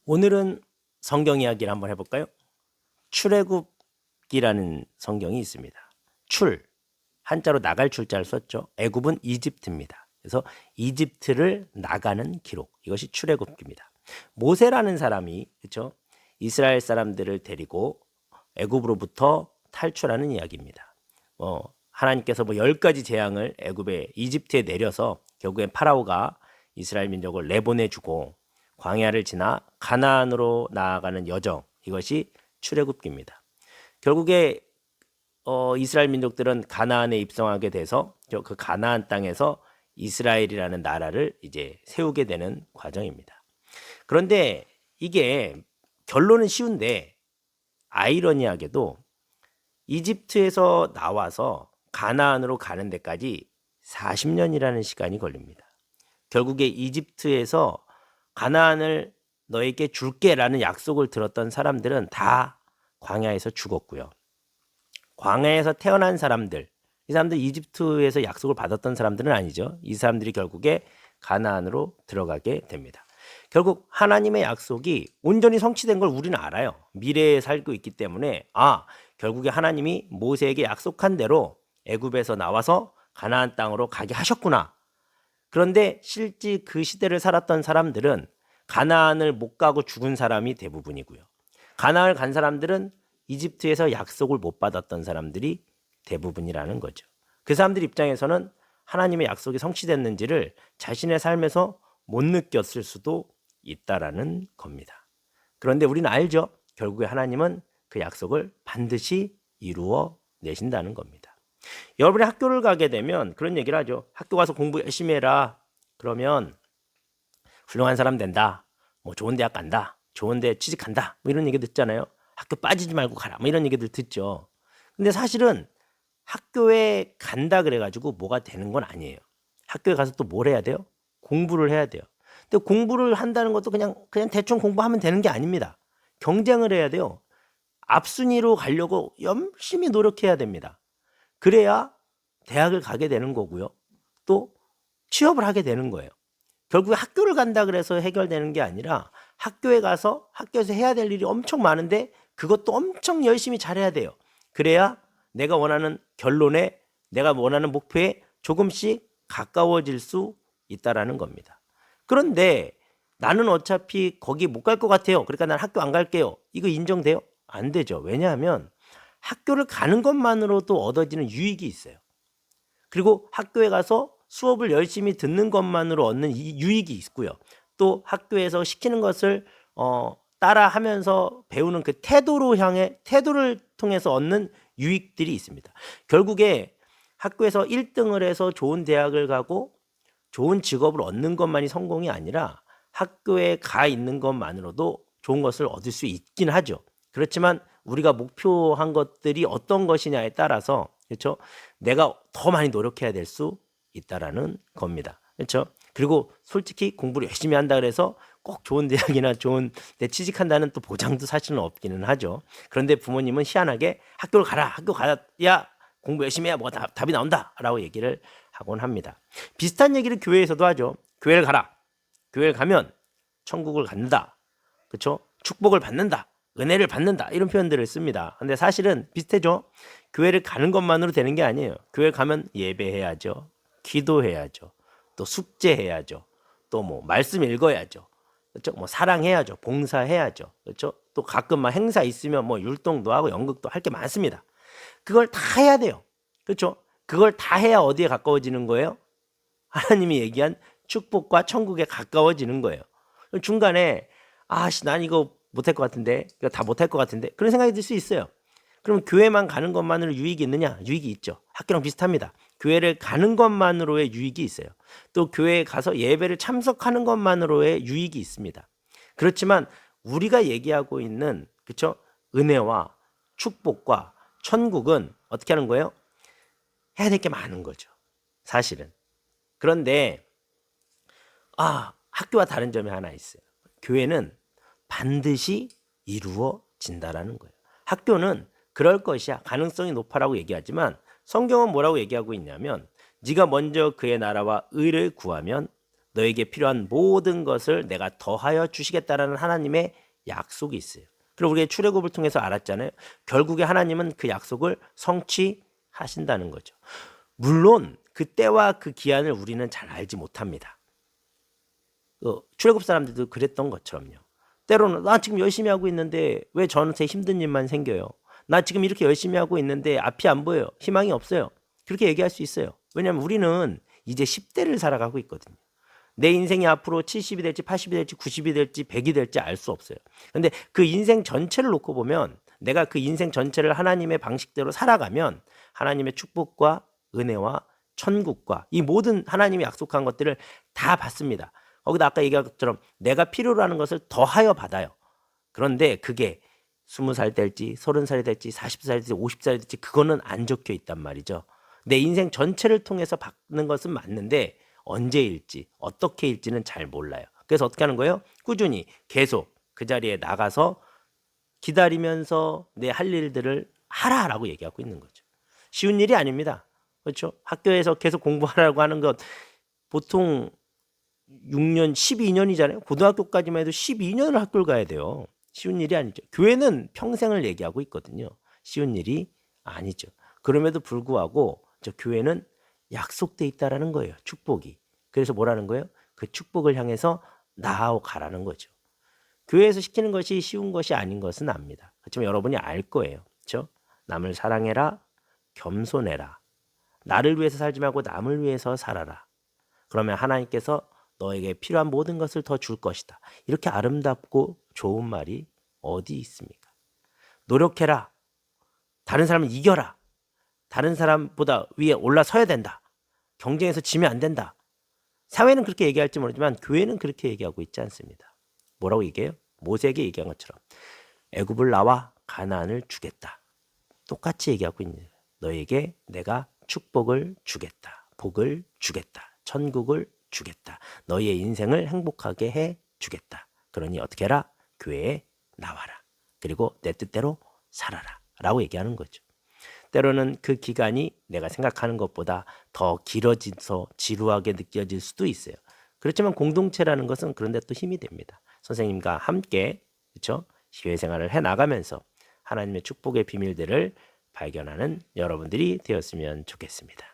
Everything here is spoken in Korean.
오늘은 성경 이야기를 한번 해볼까요? 출애굽기라는 성경이 있습니다. 출, 한자로 나갈 출자를 썼죠. 애굽은 이집트입니다. 그래서 이집트를 나가는 기록, 이것이 출애굽기입니다. 모세라는 사람이 그렇죠? 이스라엘 사람들을 데리고 애굽으로부터 탈출하는 이야기입니다. 하나님께서 10가지 재앙을 애굽에 이집트에 내려서 결국엔 파라오가 이스라엘 민족을 내보내주고 광야를 지나 가나안으로 나아가는 여정, 이것이 출애굽기입니다. 결국에 이스라엘 민족들은 가나안에 입성하게 돼서 그 가나안 땅에서 이스라엘이라는 나라를 이제 세우게 되는 과정입니다. 그런데 이게 결론은 쉬운데 아이러니하게도 이집트에서 나와서 가나안으로 가는 데까지 40년이라는 시간이 걸립니다. 결국에 이집트에서 가나안을 너에게 줄게라는 약속을 들었던 사람들은 다 광야에서 죽었고요. 광야에서 태어난 사람들, 이 사람들 이집트에서 약속을 받았던 사람들은 아니죠. 이 사람들이 결국에 가나안으로 들어가게 됩니다. 결국 하나님의 약속이 온전히 성취된 걸 우리는 알아요. 미래에 살고 있기 때문에 결국에 하나님이 모세에게 약속한 대로 애굽에서 나와서 가나안 땅으로 가게 하셨구나. 그런데 실제 그 시대를 살았던 사람들은 가나안을 못 가고 죽은 사람이 대부분이고요. 가나안을 간 사람들은 이집트에서 약속을 못 받았던 사람들이 대부분이라는 거죠. 그 사람들 입장에서는 하나님의 약속이 성취됐는지를 자신의 삶에서 못 느꼈을 수도 있다라는 겁니다. 그런데 우리는 알죠. 결국에 하나님은 그 약속을 반드시 이루어 내신다는 겁니다. 여러분이 학교를 가게 되면 그런 얘기를 하죠. 학교 가서 공부 열심히 해라. 그러면 훌륭한 사람 된다. 좋은 대학 간다. 좋은 데 취직한다. 이런 얘기 듣잖아요. 학교 빠지지 말고 가라. 이런 얘기들 듣죠. 근데 사실은 학교에 간다 그래가지고 뭐가 되는 건 아니에요. 학교에 가서 또 뭘 해야 돼요? 공부를 해야 돼요. 근데 공부를 한다는 것도 그냥 대충 공부하면 되는 게 아닙니다. 경쟁을 해야 돼요. 앞순위로 가려고 열심히 노력해야 됩니다. 그래야 대학을 가게 되는 거고요. 또 취업을 하게 되는 거예요. 결국에 학교를 간다 그래서 해결되는 게 아니라 학교에 가서 학교에서 해야 될 일이 엄청 많은데 그것도 엄청 열심히 잘해야 돼요. 그래야 내가 원하는 결론에, 내가 원하는 목표에 조금씩 가까워질 수 있다라는 겁니다. 그런데 나는 어차피 거기 못 갈 것 같아요. 그러니까 난 학교 안 갈게요. 이거 인정돼요? 안 되죠. 왜냐하면 학교를 가는 것만으로도 얻어지는 유익이 있어요. 그리고 학교에 가서 수업을 열심히 듣는 것만으로 얻는 유익이 있고요. 또 학교에서 시키는 것을 따라하면서 배우는 그 태도를 통해서 얻는 유익들이 있습니다. 결국에 학교에서 1등을 해서 좋은 대학을 가고 좋은 직업을 얻는 것만이 성공이 아니라 학교에 가 있는 것만으로도 좋은 것을 얻을 수 있긴 하죠. 그렇지만 우리가 목표한 것들이 어떤 것이냐에 따라서 그렇죠? 내가 더 많이 노력해야 될 수 있다라는 겁니다. 그렇죠? 그리고 솔직히 공부를 열심히 한다 그래서 꼭 좋은 대학이나 좋은 데 취직한다는 또 보장도 사실은 없기는 하죠. 그런데 부모님은 희한하게 학교를 가라. 학교 가야 공부 열심히 해야 뭐가 답이 나온다라고 얘기를 하곤 합니다. 비슷한 얘기를 교회에서도 하죠. 교회를 가라. 교회를 가면 천국을 갖는다. 그렇죠? 축복을 받는다. 은혜를 받는다. 이런 표현들을 씁니다. 근데 사실은 비슷해죠. 교회를 가는 것만으로 되는 게 아니에요. 교회 가면 예배해야죠. 기도해야죠. 또 숙제해야죠. 또 말씀 읽어야죠. 그렇죠? 사랑해야죠. 봉사해야죠. 그렇죠? 또 가끔 행사 있으면 율동도 하고 연극도 할 게 많습니다. 그걸 다 해야 돼요. 그렇죠? 그걸 다 해야 어디에 가까워지는 거예요? 하나님이 얘기한 축복과 천국에 가까워지는 거예요. 중간에 난 이거 못할 것 같은데, 이거 다 못할 것 같은데 그런 생각이 들 수 있어요. 그럼 교회만 가는 것만으로 유익이 있느냐? 유익이 있죠. 학교랑 비슷합니다. 교회를 가는 것만으로의 유익이 있어요. 또 교회에 가서 예배를 참석하는 것만으로의 유익이 있습니다. 그렇지만 우리가 얘기하고 있는 그렇죠? 은혜와 축복과 천국은 어떻게 하는 거예요? 해야 될 게 많은 거죠. 사실은. 그런데 학교와 다른 점이 하나 있어요. 교회는 반드시 이루어진다라는 거예요. 학교는 그럴 것이야. 가능성이 높아라고 얘기하지만 성경은 뭐라고 얘기하고 있냐면 네가 먼저 그의 나라와 의를 구하면 너에게 필요한 모든 것을 내가 더하여 주시겠다라는 하나님의 약속이 있어요. 그리고 우리가 출애굽을 통해서 알았잖아요. 결국에 하나님은 그 약속을 성취하신다는 거죠. 물론 그 때와 그 기한을 우리는 잘 알지 못합니다. 출애굽 사람들도 그랬던 것처럼요. 때로는 나 지금 열심히 하고 있는데 왜 저한테 힘든 일만 생겨요? 나 지금 이렇게 열심히 하고 있는데 앞이 안 보여요. 희망이 없어요. 그렇게 얘기할 수 있어요. 왜냐하면 우리는 이제 10대를 살아가고 있거든요. 내 인생이 앞으로 70이 될지 80이 될지 90이 될지 100이 될지 알 수 없어요. 근데 그 인생 전체를 놓고 보면 내가 그 인생 전체를 하나님의 방식대로 살아가면 하나님의 축복과 은혜와 천국과 이 모든 하나님이 약속한 것들을 다 받습니다. 거기다 아까 얘기한 것처럼 내가 필요로 하는 것을 더하여 받아요. 그런데 그게 20살 될지 30살이 될지 40살이 될지 50살이 될지 그거는 안 적혀 있단 말이죠. 내 인생 전체를 통해서 받는 것은 맞는데 언제일지 어떻게 일지는 잘 몰라요. 그래서 어떻게 하는 거예요? 꾸준히 계속 그 자리에 나가서 기다리면서 내 할 일들을 하라라고 얘기하고 있는 거죠. 쉬운 일이 아닙니다. 그렇죠? 학교에서 계속 공부하라고 하는 것 보통 6년, 12년이잖아요. 고등학교까지만 해도 12년을 학교를 가야 돼요. 쉬운 일이 아니죠. 교회는 평생을 얘기하고 있거든요. 쉬운 일이 아니죠. 그럼에도 불구하고 저 교회는 약속돼 있다라는 거예요. 축복이. 그래서 뭐라는 거예요? 그 축복을 향해서 나아가라는 거죠. 교회에서 시키는 것이 쉬운 것이 아닌 것은 압니다. 그렇지만 여러분이 알 거예요. 그렇죠? 남을 사랑해라. 겸손해라. 나를 위해서 살지 말고 남을 위해서 살아라. 그러면 하나님께서 너에게 필요한 모든 것을 더 줄 것이다. 이렇게 아름답고 좋은 말이 어디 있습니까? 노력해라. 다른 사람을 이겨라. 다른 사람보다 위에 올라서야 된다. 경쟁에서 지면 안 된다. 사회는 그렇게 얘기할지 모르지만 교회는 그렇게 얘기하고 있지 않습니다. 뭐라고 얘기해요? 모세에게 얘기한 것처럼 애굽을 나와 가나안을 주겠다. 똑같이 얘기하고 있는 거예요. 너에게 내가 축복을 주겠다. 복을 주겠다. 천국을 주겠다. 너희의 인생을 행복하게 해 주겠다. 그러니 어떻게 해라? 교회에 나와라. 그리고 내 뜻대로 살아라. 라고 얘기하는 거죠. 때로는 그 기간이 내가 생각하는 것보다 더 길어져서 지루하게 느껴질 수도 있어요. 그렇지만 공동체라는 것은 그런데 또 힘이 됩니다. 선생님과 함께 그렇죠? 교회 생활을 해나가면서 하나님의 축복의 비밀들을 발견하는 여러분들이 되었으면 좋겠습니다.